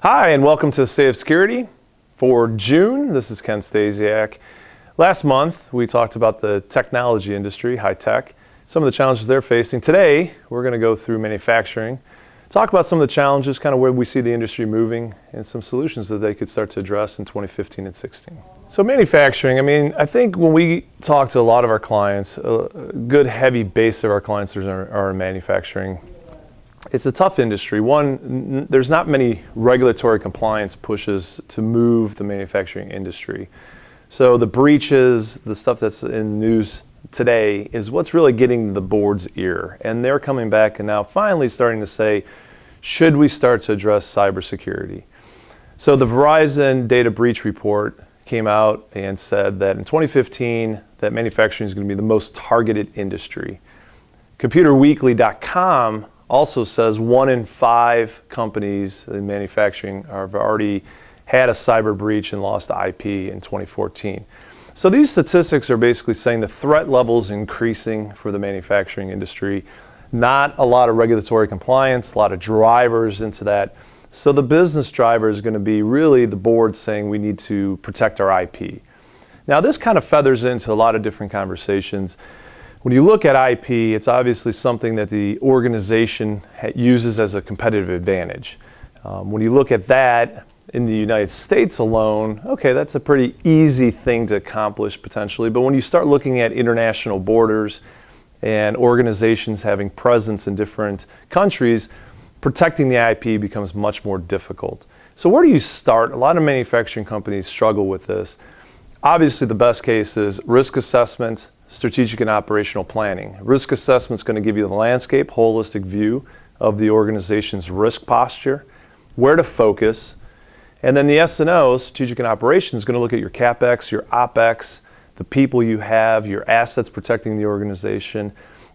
Hi, and welcome to State of Security for June. This is Ken Stasiak. Last month, we talked about the technology industry, high tech, some of the challenges they're facing. Today, we're going to go through manufacturing, talk about some of the challenges, kind of where we see the industry moving, and some solutions that they could start to address in 2015 and 16. So manufacturing, I think when we talk to a lot of our clients, a good heavy base of our clients are in manufacturing. It's a tough industry. One, there's not many regulatory compliance pushes to move the manufacturing industry. So the breaches, the stuff that's in the news today is what's really getting the board's ear. And they're coming back and now finally starting to say, should we start to address cybersecurity? So the Verizon data breach report came out and said that in 2015, that manufacturing is going to be the most targeted industry. ComputerWeekly.com also says 1 in 5 companies in manufacturing have already had a cyber breach and lost IP in 2014. So these statistics are basically saying the threat level is increasing for the manufacturing industry. Not a lot of regulatory compliance, a lot of drivers into that. So the business driver is going to be really the board saying we need to protect our IP. Now this kind of feathers into a lot of different conversations. When you look at IP, it's obviously something that the organization uses as a competitive advantage. When you look at that in the United States alone, okay, that's a pretty easy thing to accomplish potentially. But when you start looking at international borders and organizations having presence in different countries, protecting the IP becomes much more difficult. So where do you start? A lot of manufacturing companies struggle with this. Obviously, the best case is risk assessment, strategic and operational planning. Risk assessment is going to give you the landscape, holistic view of the organization's risk posture, where to focus, and then the S&O, strategic and operations, is going to look at your CapEx, your OpEx, the people you have, your assets protecting the organization,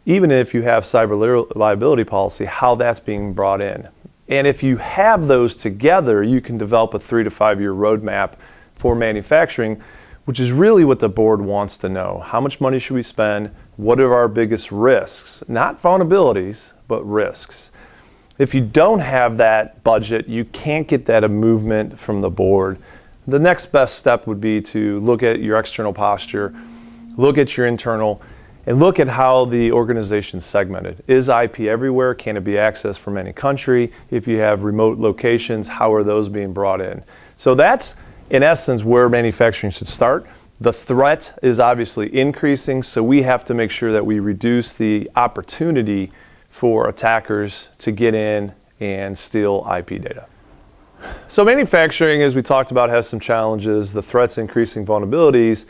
even if you have cyber liability policy, how that's being brought in. And if you have those together, you can develop a 3 to 5 year roadmap for manufacturing, which is really what the board wants to know. How much money should we spend? What are our biggest risks? Not vulnerabilities, but risks. If you don't have that budget, you can't get that movement from the board. The next best step would be to look at your external posture, look at your internal, and look at how the organization's segmented. Is IP everywhere? Can it be accessed from any country? If you have remote locations, how are those being brought in? So that's, in essence, where manufacturing should start. The threat is obviously increasing, so we have to make sure that we reduce the opportunity for attackers to get in and steal IP data. So manufacturing, as we talked about, has some challenges. The threat's increasing vulnerabilities.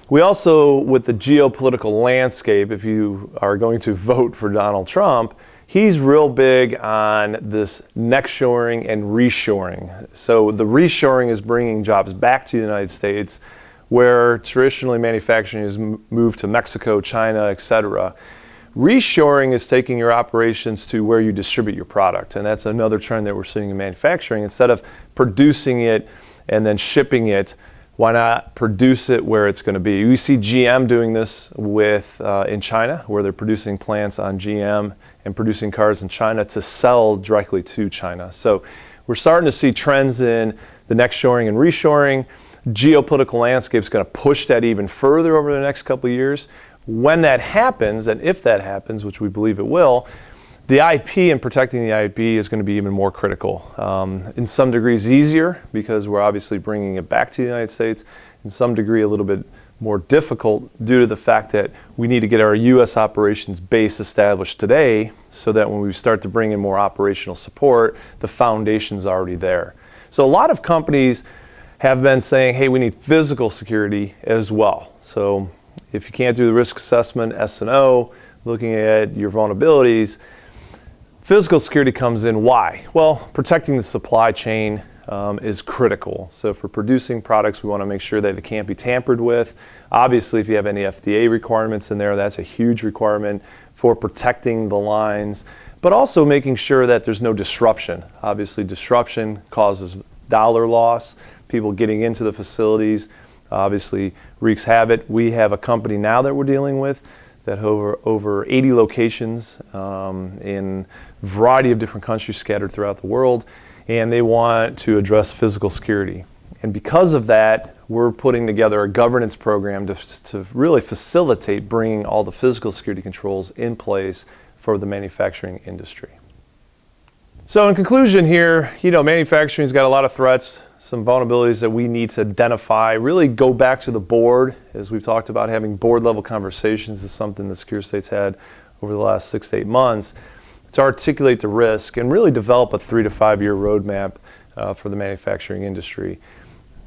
We also, with the geopolitical landscape, if you are going to vote for Donald Trump, he's real big on this nearshoring and reshoring. So the reshoring is bringing jobs back to the United States, where traditionally manufacturing is moved to Mexico, China, etc. Reshoring is taking your operations to where you distribute your product, and that's another trend that we're seeing in manufacturing. Instead of producing it and then shipping it, why not produce it where it's going to be? We see GM doing this in China, where they're producing plants on GM and producing cars in China to sell directly to China. So we're starting to see trends in the nearshoring and reshoring. Geopolitical landscape is going to push that even further over the next couple of years. When that happens, and if that happens, which we believe it will, the IP and protecting the IP is going to be even more critical. In some degrees easier, because we're obviously bringing it back to the United States. In some degree a little bit more difficult due to the fact that we need to get our U.S. operations base established today, so that when we start to bring in more operational support, the foundation's already there. So a lot of companies have been saying, hey, we need physical security as well. So if you can't do the risk assessment, S&O, looking at your vulnerabilities, physical security comes in. Why? Well, protecting the supply chain is critical. So for producing products, we want to make sure that it can't be tampered with. Obviously, if you have any FDA requirements in there, that's a huge requirement for protecting the lines, but also making sure that there's no disruption. Obviously, disruption causes dollar loss. People getting into the facilities obviously wreaks havoc. We have a company now that we're dealing with that have over 80 locations in a variety of different countries scattered throughout the world, and they want to address physical security. And because of that, we're putting together a governance program to really facilitate bringing all the physical security controls in place for the manufacturing industry. So in conclusion here, manufacturing's got a lot of threats, some vulnerabilities that we need to identify, really go back to the board, as we've talked about. Having board level conversations is something that Secure State's had over the last 6 to 8 months to articulate the risk and really develop a 3 to 5 year roadmap for the manufacturing industry.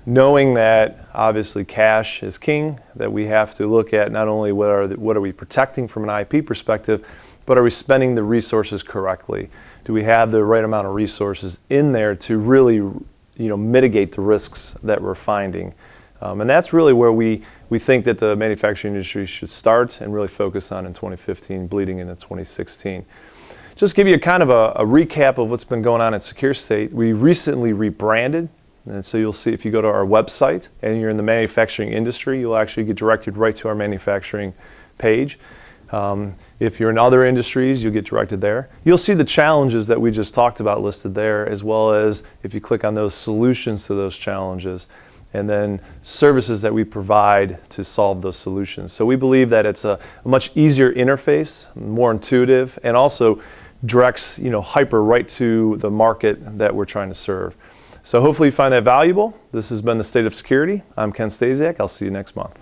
Knowing that obviously cash is king, that we have to look at not only what are we protecting from an IP perspective, but are we spending the resources correctly? Do we have the right amount of resources in there to really mitigate the risks that we're finding? And that's really where we think that the manufacturing industry should start and really focus on in 2015, bleeding into 2016. Just give you a kind of a recap of what's been going on at Secure State. We recently rebranded. And so you'll see if you go to our website and you're in the manufacturing industry, you'll actually get directed right to our manufacturing page. If you're in other industries, you'll get directed there. You'll see the challenges that we just talked about listed there, as well as if you click on those solutions to those challenges, and then services that we provide to solve those solutions. So we believe that it's a much easier interface, more intuitive, and also directs hyper right to the market that we're trying to serve. So hopefully you find that valuable. This has been The State of Security. I'm Ken Stasiak. I'll see you next month.